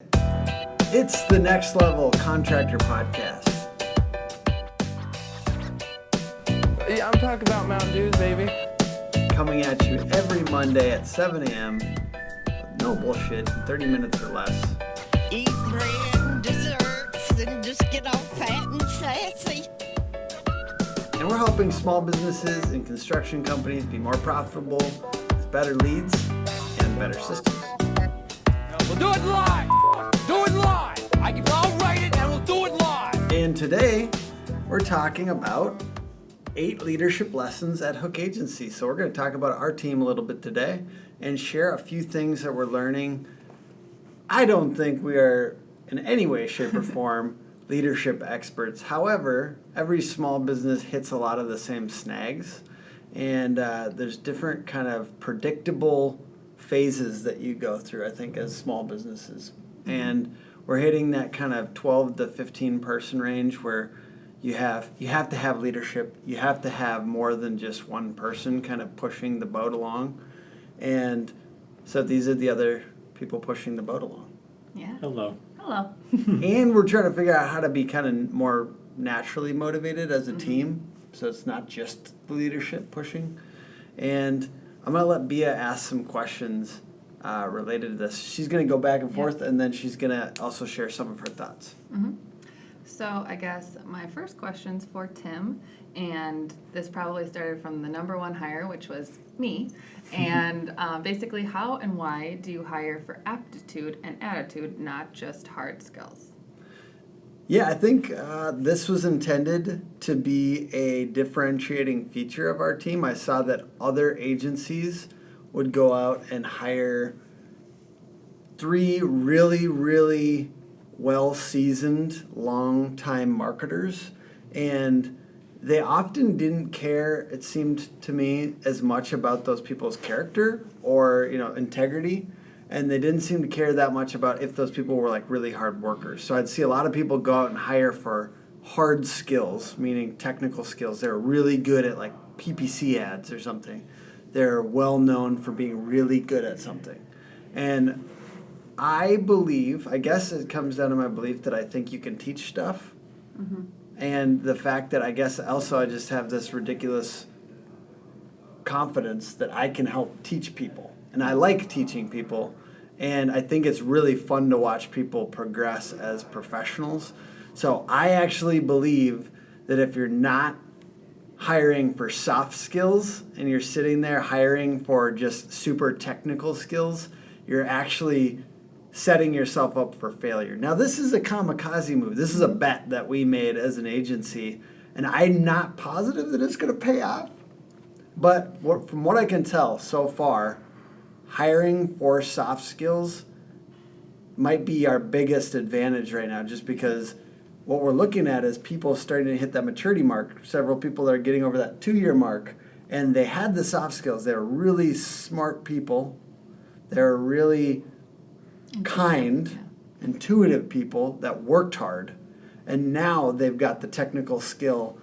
It's the Next Level Contractor Podcast. Yeah, I'm talking about Mountain Dews, baby. Coming at you every Monday at 7 a.m. with no bullshit, 30 minutes or less. Eat bread and desserts and just get all fat and sassy. And we're helping small businesses and construction companies be more profitable with better leads and better systems. We'll do it live. Do it live. I'll write it and we'll do it live. And today we're talking about 8 leadership lessons at Hook Agency. So we're going to talk about our team a little bit today and share a few things that we're learning. I don't think we are in any way, shape, or form leadership experts. However, every small business hits a lot of the same snags, and there's different kind of predictable phases that you go through, I think, as small businesses. And we're hitting that kind of 12 to 15 person range where you have to have leadership. You have to have more than just one person kind of pushing the boat along. And so these are the other people pushing the boat along. Yeah. Hello. Hello. And we're trying to figure out how to be kind of more naturally motivated as a team, so it's not just the leadership pushing. And I'm going to let Bia ask some questions related to this. She's going to go back and forth, and then she's going to also share some of her thoughts. Mm-hmm. So I guess my first question's for Tim, and this probably started from the number one hire, which was me. And basically, how and why do you hire for aptitude and attitude, not just hard skills? Yeah, I think this was intended to be a differentiating feature of our team. I saw that other agencies would go out and hire 3 really well-seasoned, long-time marketers, and they often didn't care, it seemed to me, as much about those people's character or, integrity, and they didn't seem to care that much about if those people were like really hard workers. So I'd see a lot of people go out and hire for hard skills, meaning technical skills. They're really good at like PPC ads or something. They're well known for being really good at something. And I guess it comes down to my belief that I think you can teach stuff. Mm-hmm. And the fact that I guess also I just have this ridiculous confidence that I can help teach people. And I like teaching people. And I think it's really fun to watch people progress as professionals. So I actually believe that if you're not hiring for soft skills and you're sitting there hiring for just super technical skills, you're actually setting yourself up for failure. Now, this is a kamikaze move. This is a bet that we made as an agency, and I'm not positive that it's going to pay off. But from what I can tell so far, hiring for soft skills might be our biggest advantage right now, just because what we're looking at is people starting to hit that maturity mark. Several people that are getting over that 2-year mark, and they had the soft skills. They're really smart people. They're really intuitive people that worked hard, and now they've got the technical skill,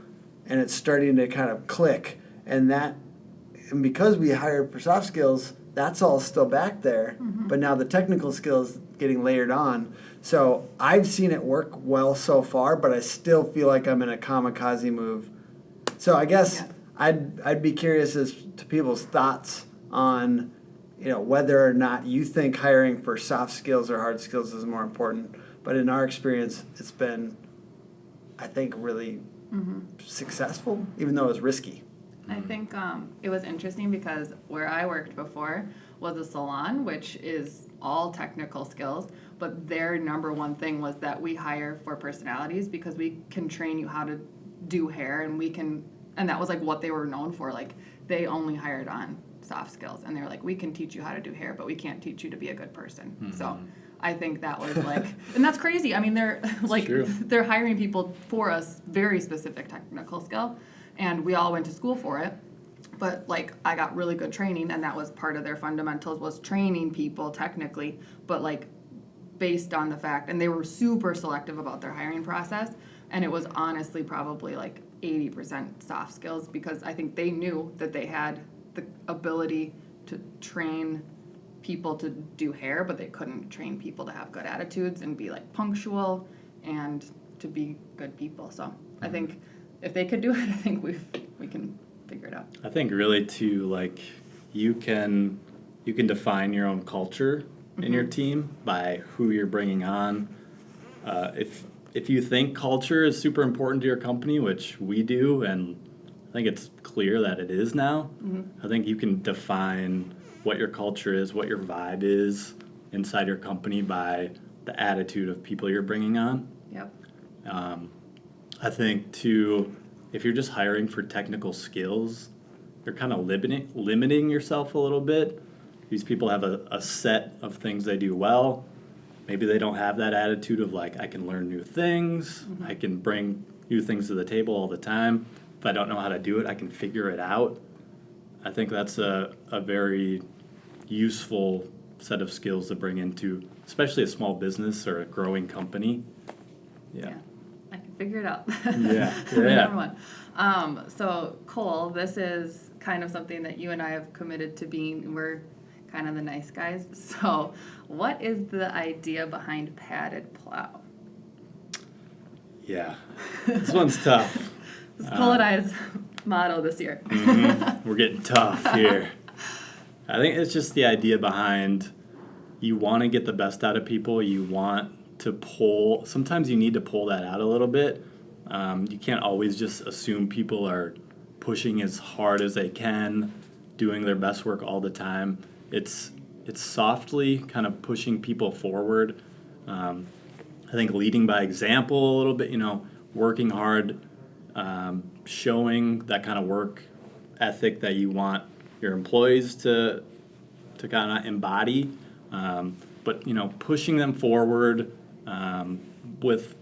and it's starting to kind of click. And because we hired for soft skills, that's all still back there, but now the technical skills getting layered on. So I've seen it work well so far, but I still feel like I'm in a kamikaze move. So I guess I'd be curious as to people's thoughts on whether or not you think hiring for soft skills or hard skills is more important. But in our experience, it's been, I think, really successful, even though it was risky. I think it was interesting because where I worked before was a salon, which is all technical skills, but their number one thing was that we hire for personalities because we can train you how to do hair, and that was like what they were known for. Like they only hired on soft skills, and they're like, we can teach you how to do hair, but we can't teach you to be a good person. Mm-hmm. So I think that was like, and that's crazy. I mean, they're like, they're hiring people for a very specific technical skill, and we all went to school for it. But like, I got really good training, and that was part of their fundamentals, was training people technically, but like based on the fact, and they were super selective about their hiring process, and it was honestly probably like 80% soft skills, because I think they knew that they had the ability to train people to do hair, but they couldn't train people to have good attitudes and be like punctual and to be good people. So I think if they could do it, I think we can figure it out. I think really too, like you can define your own culture in your team by who you're bringing on. If you think culture is super important to your company, which we do, and I think it's clear that it is now, I think you can define what your culture is, what your vibe is inside your company by the attitude of people you're bringing on. Yep. I think too, if you're just hiring for technical skills, you're kind of limiting yourself a little bit. These people have a set of things they do well. Maybe they don't have that attitude of like, I can learn new things, I can bring new things to the table all the time. If I don't know how to do it, I can figure it out. I think that's a very useful set of skills to bring into, especially a small business or a growing company. Yeah. I can figure it out. Yeah. Number one. So Cole, this is kind of something that you and I have committed to being. We're kind of the nice guys. So what is the idea behind Padded Plow? Yeah. This one's tough. It's Cole and I's motto this year. We're getting tough here. I think it's just the idea behind you want to get the best out of people. You want to pull. Sometimes you need to pull that out a little bit. You can't always just assume people are pushing as hard as they can, doing their best work all the time. It's softly kind of pushing people forward. I think leading by example a little bit, working hard, showing that kind of work ethic that you want your employees to kind of embody, but pushing them forward with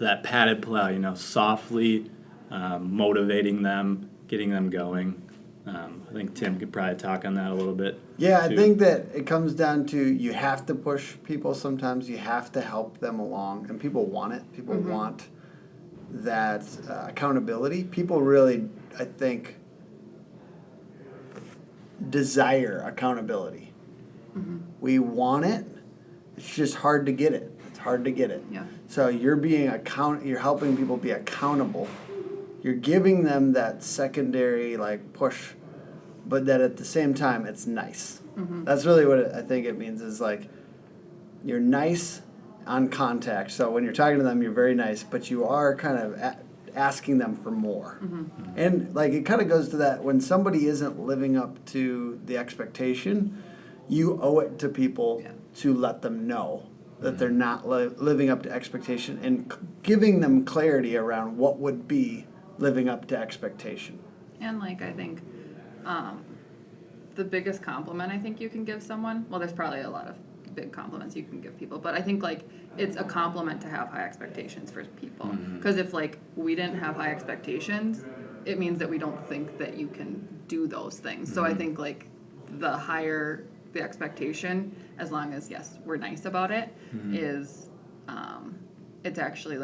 that padded plow, softly motivating them, getting them going. I think Tim could probably talk on that a little bit. Yeah, too. I think that it comes down to you have to push people sometimes. You have to help them along, and people want it. People want that accountability. People really, I think, desire accountability. We want it. It's just hard to get it. It's hard to get it. Yeah. So you're you're helping people be accountable. You're giving them that secondary push, but that at the same time it's nice. That's really what I think it means is you're nice on contact. So when you're talking to them, you're very nice, but you are kind of asking them for more. And it kind of goes to that when somebody isn't living up to the expectation, you owe it to people to let them know that they're not living up to expectation and giving them clarity around what would be living up to expectation. And I think the biggest compliment I think you can give someone, well, there's probably a lot of big compliments you can give people, but I think it's a compliment to have high expectations for people. Because if we didn't have high expectations, it means that we don't think that you can do those things. So I think the higher the expectation, as long as yes we're nice about it, is it's actually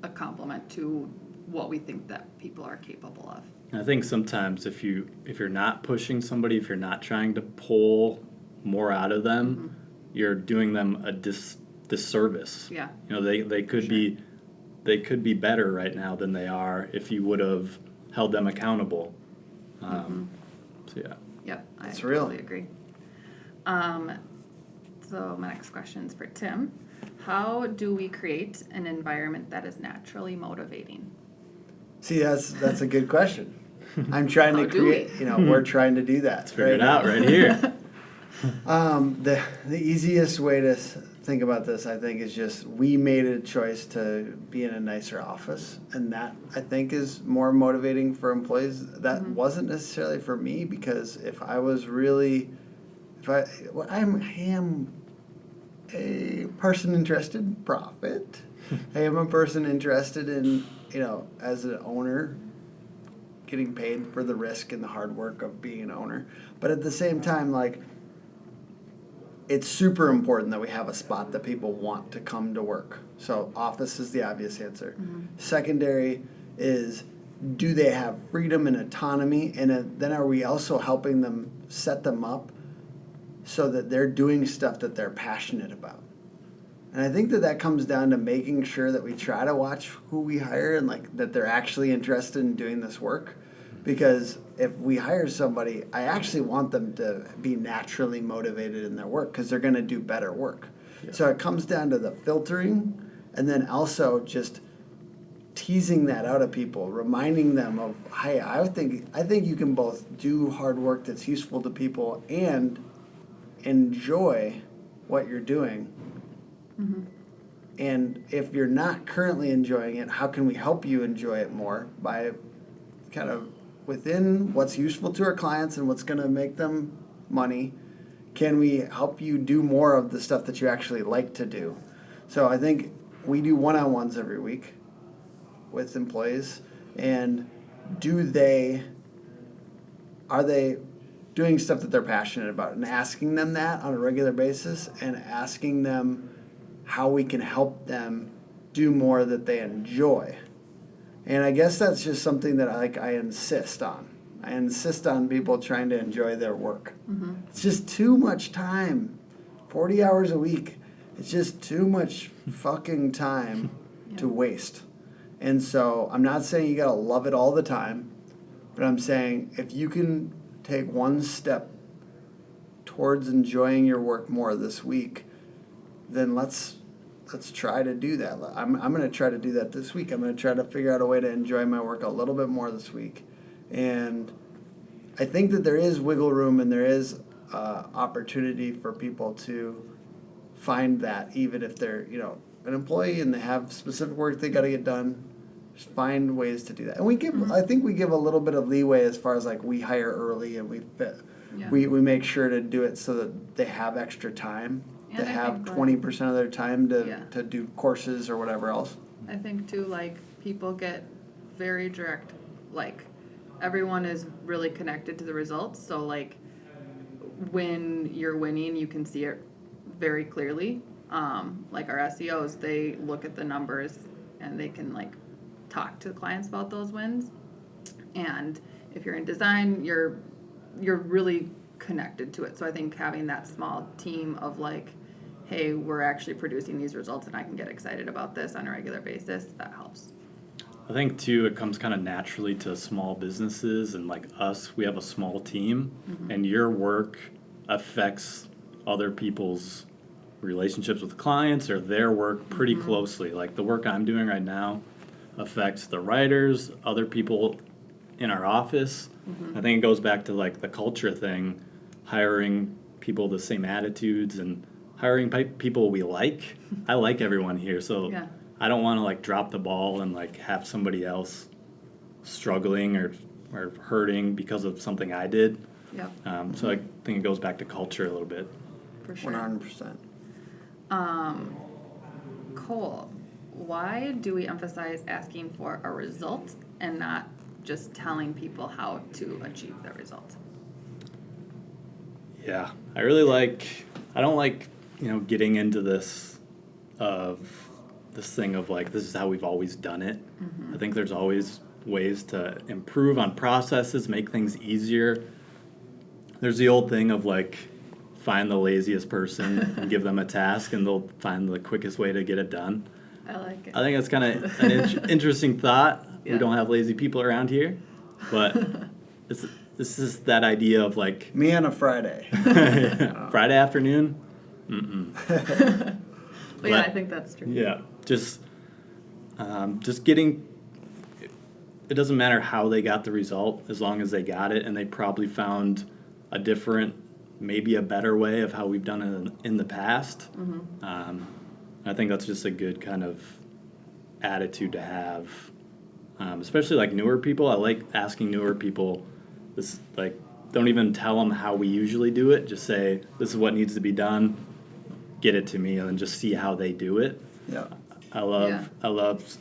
a compliment to what we think that people are capable of. And I think sometimes if you're not pushing somebody, if you're not trying to pull more out of them, you're doing them a disservice. Yeah. They could be better right now than they are if you would have held them accountable. So yeah. Yep, I It's real. totally agree. So my next question is for Tim. How do we create an environment that is naturally motivating? See, that's a good question. I'm trying How to do create, we're trying to do that. Let's figure it out right here. The easiest way to think about this, I think, is just we made a choice to be in a nicer office, and that I think is more motivating for employees. That wasn't necessarily for me, because if I was really, I am a person interested in profit. I am a person interested in, as an owner, getting paid for the risk and the hard work of being an owner. But at the same time, it's super important that we have a spot that people want to come to work. So office is the obvious answer. Secondary is, do they have freedom and autonomy? And then are we also helping them set them up so that they're doing stuff that they're passionate about. And I think that comes down to making sure that we try to watch who we hire and like that they're actually interested in doing this work. Because if we hire somebody, I actually want them to be naturally motivated in their work because they're going to do better work. Yeah. So it comes down to the filtering and then also just teasing that out of people, reminding them of, hey, I think you can both do hard work that's useful to people and enjoy what you're doing. Mm-hmm. And if you're not currently enjoying it, how can we help you enjoy it more by kind of within what's useful to our clients and what's going to make them money? Can we help you do more of the stuff that you actually like to do? So I think we do one-on-ones every week with employees, and are they doing stuff that they're passionate about, and asking them that on a regular basis and asking them how we can help them do more that they enjoy. And I guess that's just something that I insist on. I insist on people trying to enjoy their work. Mm-hmm. It's just too much time. 40 hours a week. It's just too much fucking time to waste. And so I'm not saying you gotta love it all the time, but I'm saying if you can take one step towards enjoying your work more this week, then let's try to do that. I'm going to try to do that this week. I'm going to try to figure out a way to enjoy my work a little bit more this week. And I think that there is wiggle room and there is opportunity for people to find that, even if they're, an employee and they have specific work they got to get done. Just find ways to do that. And I think we give a little bit of leeway as far as like we hire early and we make sure to do it so that they have extra time. To have 20% of their time to do courses or whatever else. I think too, like, people get very direct, like, everyone is really connected to the results, so like when you're winning you can see it very clearly. Like our SEOs, they look at the numbers and they can like talk to the clients about those wins. And if you're in design, you're really connected to it. So I think having that small team of like, hey, we're actually producing these results and I can get excited about this on a regular basis, that helps. I think too, it comes kind of naturally to small businesses and like us, we have a small team, mm-hmm. and your work affects other people's relationships with clients or their work pretty mm-hmm. closely. Like the work I'm doing right now affects the writers, other people in our office. Mm-hmm. I think it goes back to like the culture thing, hiring people with the same attitudes and hiring people we like. I like everyone here, so I don't want to like drop the ball and like have somebody else struggling or hurting because of something I did. Yep. So I think it goes back to culture a little bit. For sure. 100%. Cole, why do we emphasize asking for a result and not just telling people how to achieve the result? Yeah, I don't like, getting into this thing of like, this is how we've always done it. Mm-hmm. I think there's always ways to improve on processes, make things easier. There's the old thing of like, find the laziest person and give them a task and they'll find the quickest way to get it done. I like it. I think that's kind of an interesting thought. Yeah. We don't have lazy people around here, but this is that idea of like... Me on a Friday. Friday afternoon? Mm-mm. But yeah, I think that's true. Yeah, just getting... It doesn't matter how they got the result, as long as they got it, and they probably found a different, maybe a better way of how we've done it in the past. Mm-hmm. I think that's just a good kind of attitude to have, especially like newer people. I like asking newer people this, like, don't even tell them how we usually do it. Just say, this is what needs to be done. Get it to me, and then just see how they do it. Yeah. I love,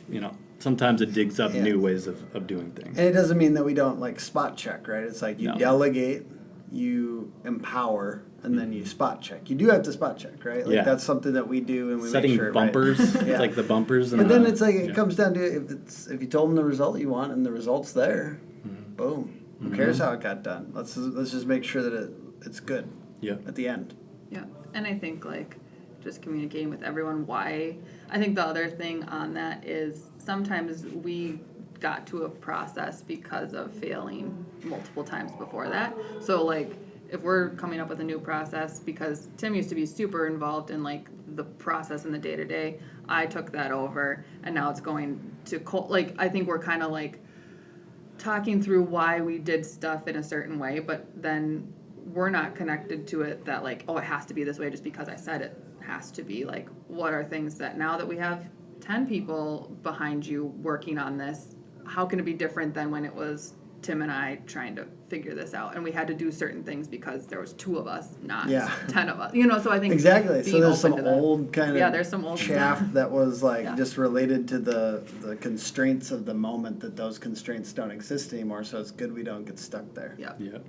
sometimes it digs up new ways of doing things. And it doesn't mean that we don't like spot check, right? It's like you delegate, you empower, and then you spot check. You do have to spot check, right? Like that's something that we do, and we setting make sure, bumpers. Right? It's like the bumpers. But then it's like it comes down to if you told them the result you want and the result's there, boom. Who cares how it got done? Let's just make sure that it's good. Yep. at the end. Yeah, and I think like just communicating with everyone why. I think the other thing on that is sometimes we got to a process because of failing multiple times before that. So like if we're coming up with a new process, because Tim used to be super involved in like the process and the day to day, I took that over, and now it's going to like I think we're kind of like talking through why we did stuff in a certain way, but then we're not connected to it that like, oh, it has to be this way just because I said it has to be. Like, what are things that now that we have 10 people behind you working on this, how can it be different than when it was Tim and I trying to figure this out, and we had to do certain things because there was 2 of us, not 10 of us, you know? So I think Exactly. So being there's open some to that. old kind of there's some old chaff stuff. that was like Yeah. just related to the constraints of the moment, that those constraints don't exist anymore. So it's good we don't get stuck there. Yeah. Yep.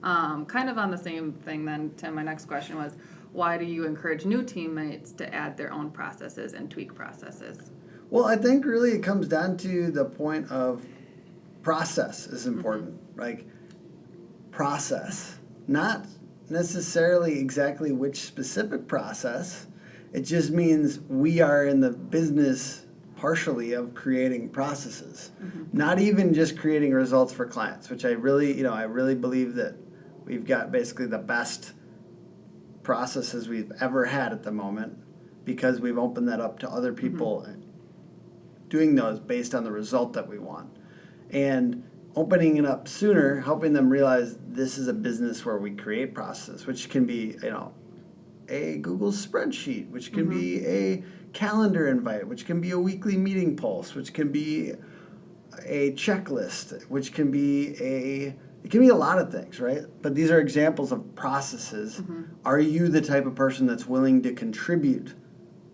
Kind of on the same thing then, Tim, my next question was, why do you encourage new teammates to add their own processes and tweak processes? Well, I think really it comes down to the point of process is important. Like process, not necessarily exactly which specific process. It just means we are in the business partially of creating processes, not even just creating results for clients, which I really believe that we've got basically the best processes we've ever had at the moment, because we've opened that up to other people doing those based on the result that we want. And opening it up sooner, helping them realize this is a business where we create processes, which can be, a Google spreadsheet, which can be a calendar invite, which can be a weekly meeting pulse, which can be a checklist, which can be it can be a lot of things, right? But these are examples of processes. Are you the type of person that's willing to contribute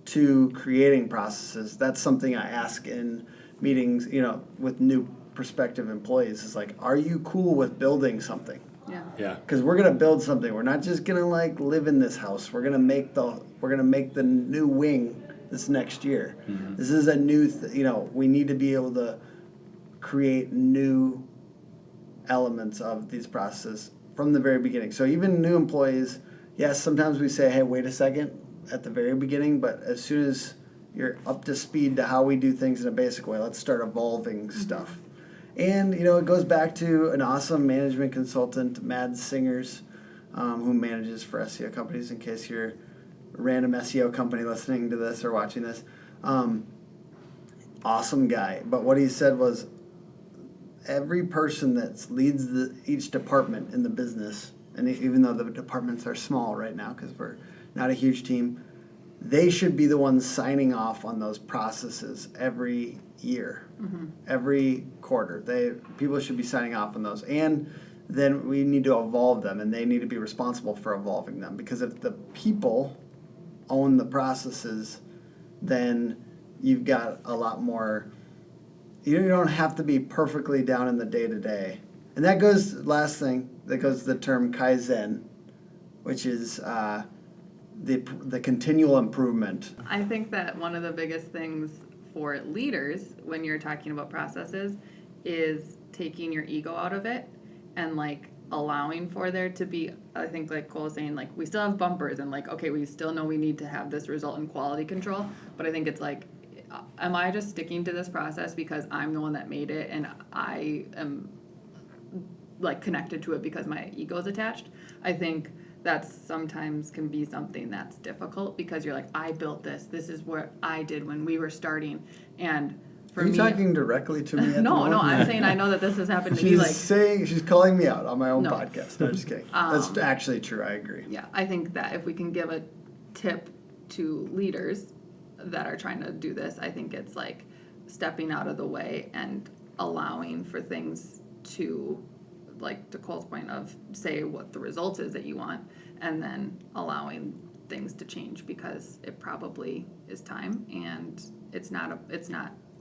to creating processes? That's something I ask in meetings, with new prospective employees, is like, are you cool with building something? Yeah. Yeah. Because we're gonna build something. We're not just gonna like live in this house. We're gonna make the new wing this next year. This is a new we need to be able to create new elements of these processes from the very beginning. So even new employees, yes, sometimes we say, hey, wait a second at the very beginning, but as soon as you're up to speed to how we do things in a basic way, let's start evolving stuff. And, it goes back to an awesome management consultant, Mads Singers, who manages for SEO companies, in case you're a random SEO company listening to this or watching this. Awesome guy. But what he said was, every person that leads each department in the business, and even though the departments are small right now because we're not a huge team, they should be the ones signing off on those processes every year, every quarter. People should be signing off on those, and then we need to evolve them, and they need to be responsible for evolving them. Because if the people own the processes, then you've got a lot more. You don't have to be perfectly down in the day-to-day. And that goes, last thing, that goes to the term Kaizen, which is the continual improvement. I think that one of the biggest things for leaders when you're talking about processes is taking your ego out of it and like allowing for there to be, I think like Cole was saying, like we still have bumpers and like, okay, we still know we need to have this result in quality control, but I think it's like, am I just sticking to this process because I'm the one that made it and I am like connected to it because my ego is attached? I think that sometimes can be something that's difficult because you're like, I built this. This is what I did when we were starting. And for Are you me, talking directly to me at the no, moment? I'm saying I know that this has happened to me. Like, She's calling me out on my own No. podcast. No, just kidding. That's actually true. I agree. yeah, I think that if we can give a tip to leaders that are trying to do this, I think it's like stepping out of the way and allowing for things to, like to Cole's point of say what the result is that you want, and then allowing things to change because it probably is time, and it's not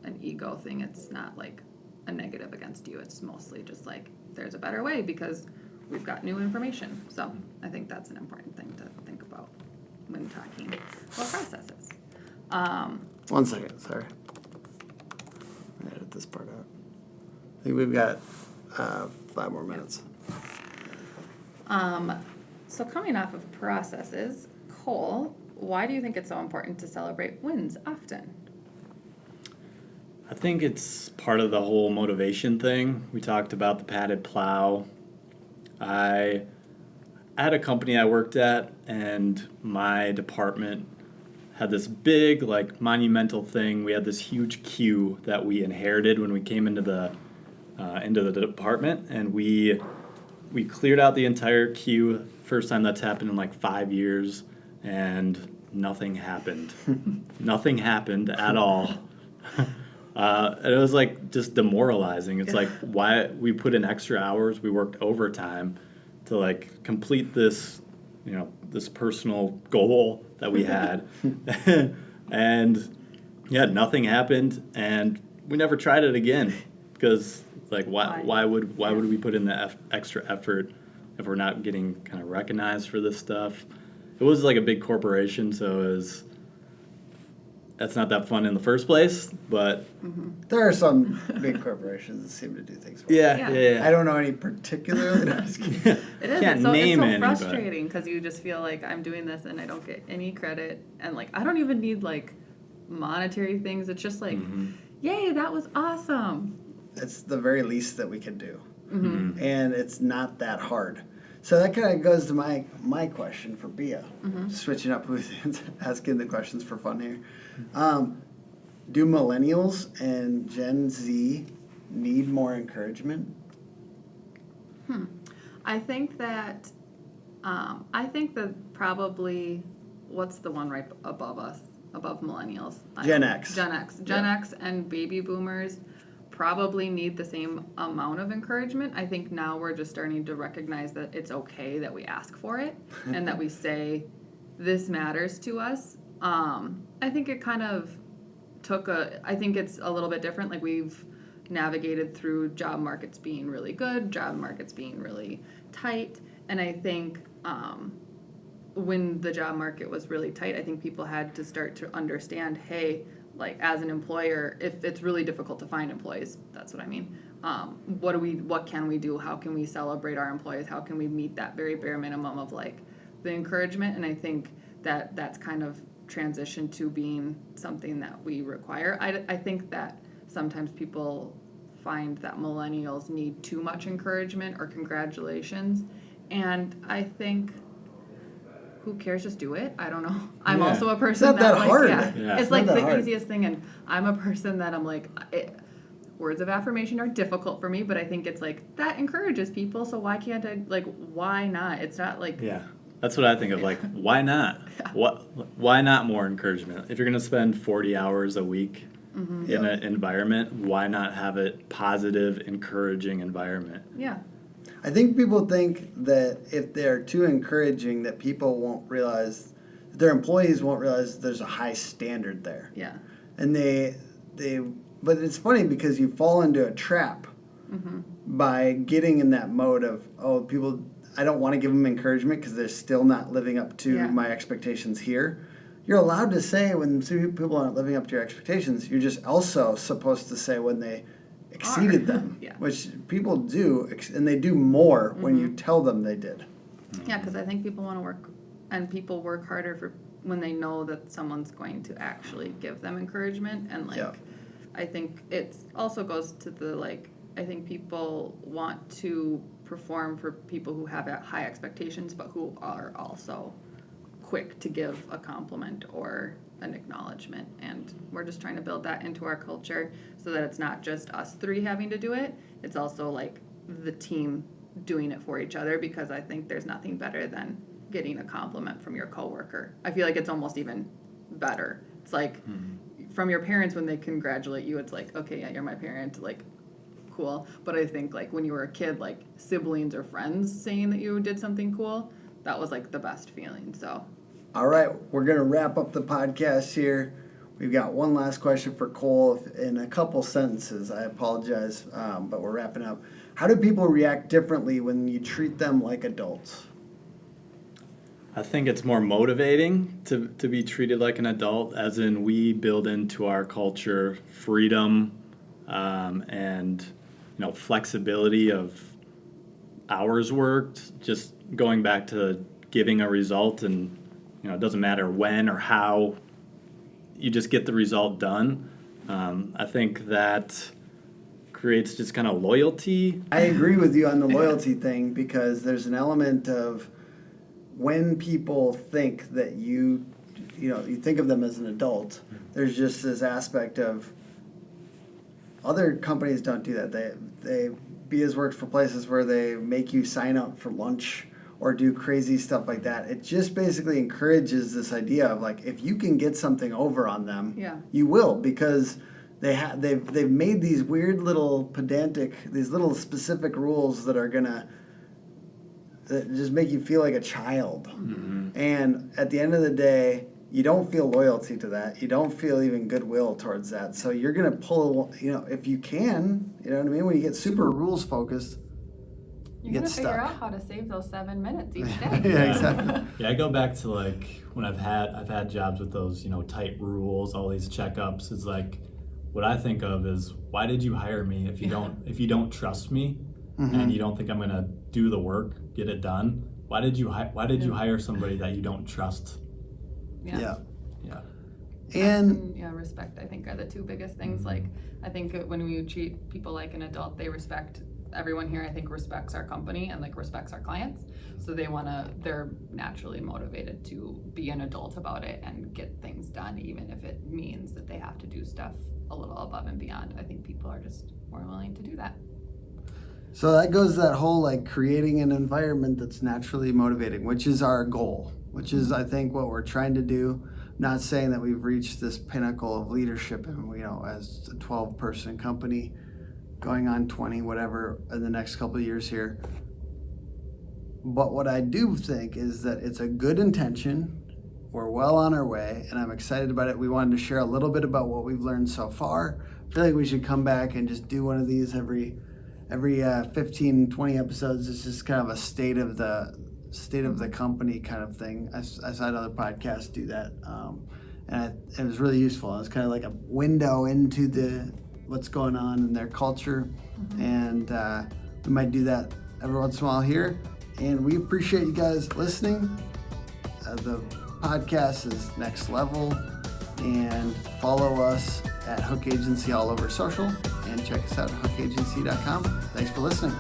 an ego thing. It's not like a negative against you. It's mostly just like there's a better way because we've got new information. So I think that's an important thing to think about when talking about processes. 1 second. Sorry. Edit this part out. I think we've got 5 more minutes. So coming off of processes, Cole, why do you think it's so important to celebrate wins often? I think it's part of the whole motivation thing. We talked about the padded plow. I had a company I worked at, and my department had this big, like, monumental thing. We had this huge queue that we inherited when we came into the department, and we cleared out the entire queue. First time that's happened in like 5 years, and nothing happened. Nothing happened at all. And it was like just demoralizing. It's like, why we put in extra hours, we worked overtime to like complete this, this personal goal that we had. And yeah, nothing happened, and we never tried it again because like why would we put in the extra effort if we're not getting kind of recognized for this stuff? It was like a big corporation, so that's not that fun in the first place, but There are some big corporations that seem to do things well. yeah. I don't know any particularly. No, I'm just kidding. It is. Can't It's so name any, but- frustrating because you just feel like I'm doing this and I don't get any credit, and like I don't even need like monetary things. It's just like, yay, that was awesome. It's the very least that we can do. Mm-hmm. And it's not that hard. So that kind of goes to my question for Bia. Switching up who's asking the questions for fun here. Do millennials and Gen Z need more encouragement? I think that probably, what's the one right above us, above millennials? Gen X. Gen X and baby boomers probably need the same amount of encouragement. I think now we're just starting to recognize that it's okay that we ask for it and that we say, this matters to us. I think it kind of I think it's a little bit different. Like we've navigated through job markets being really good, job markets being really tight. And I think when the job market was really tight, I think people had to start to understand, hey, like as an employer, if it's really difficult to find employees, that's what I mean. What can we do? How can we celebrate our employees? How can we meet that very bare minimum of like the encouragement? And I think that that's kind of transitioned to being something that we require. I think that sometimes people find that millennials need too much encouragement or congratulations. And I think, who cares? Just do it. I don't know. I'm Yeah. also a person It's not that like, hard. Yeah. It's It's like not that the hard. easiest thing. And I'm a person that I'm like, words of affirmation are difficult for me, but I think it's like, that encourages people. So why can't I, like, why not? It's not like, Yeah, that's what I think of. Like, why not? Why not more encouragement? If you're going to spend 40 hours a week in an environment, why not have a positive, encouraging environment? yeah. I think people think that if they're too encouraging, that people won't realize, their employees won't realize there's a high standard there. Yeah. And but it's funny because you fall into a trap by getting in that mode of, I don't want to give them encouragement because they're still not living up to my expectations here. You're allowed to say when people aren't living up to your expectations. You're just also supposed to say when they exceeded them, Yeah. which people do, and they do more when you tell them they did. Yeah, because I think people want to work, and people work harder for when they know that someone's going to actually give them encouragement. And like, Yeah. I think it also goes to the like, I think people want to perform for people who have high expectations, but who are also quick to give a compliment or an acknowledgement. And we're just trying to build that into our culture so that it's not just us three having to do it. It's also like the team doing it for each other, because I think there's nothing better than getting a compliment from your coworker. I feel like it's almost even better. It's like from your parents when they congratulate you, it's like, okay, yeah, you're my parent, like cool. But I think like when you were a kid, like siblings or friends saying that you did something cool, that was like the best feeling. So All right, we're going to wrap up the podcast here. We've got one last question for Cole in a couple sentences. I apologize, but we're wrapping up. How do people react differently when you treat them like adults? I think it's more motivating to be treated like an adult, as in we build into our culture freedom and flexibility of hours worked. Just going back to giving a result, and it doesn't matter when or how, you just get the result done. I think that creates just kind of loyalty. I agree with you on the loyalty thing, because there's an element of when people think that you think of them as an adult, there's just this aspect of other companies don't do that. They Bia's worked for places where they make you sign up for lunch or do crazy stuff like that. It just basically encourages this idea of like, if you can get something over on them, you will, because they've made these weird little pedantic, these little specific rules that are gonna that just make you feel like a child. Mm-hmm. And at the end of the day, you don't feel loyalty to that. You don't feel even goodwill towards that. So you're gonna pull, if you can, you know what I mean? When you get super rules focused, you're gonna figure out how to save those 7 minutes each day. Yeah, exactly. Yeah, I go back to like when I've had jobs with those, tight rules, all these checkups. It's like, what I think of is, why did you hire me if you don't trust me, mm-hmm. and you don't think I'm gonna do the work, get it done? Why did you you hire somebody that you don't trust? Yeah. And respect, I think, are the two biggest things. Like, I think when we treat people like an adult, they respect everyone here. I think respects our company and like respects our clients. So they're naturally motivated to be an adult about it and get things done, even if it means that they have to do stuff a little above and beyond. I think people are just more willing to do that. So that goes that whole like creating an environment that's naturally motivating, which is our goal, which is I think what we're trying to do. Not saying that we've reached this pinnacle of leadership and as a 12-person company going on 20 whatever in the next couple of years here. But what I do think is that it's a good intention. We're well on our way, and I'm excited about it. We wanted to share a little bit about what we've learned so far. I feel like we should come back and just do one of these every 15, 20 episodes. It's just kind of a state of the company kind of thing. I saw other podcasts do that, and it was really useful. It was kind of like a window into what's going on in their culture, and we might do that every once in a while here. And we appreciate you guys listening. The podcast is next level, and follow us at Hook Agency all over social, and check us out at hookagency.com. Thanks for listening.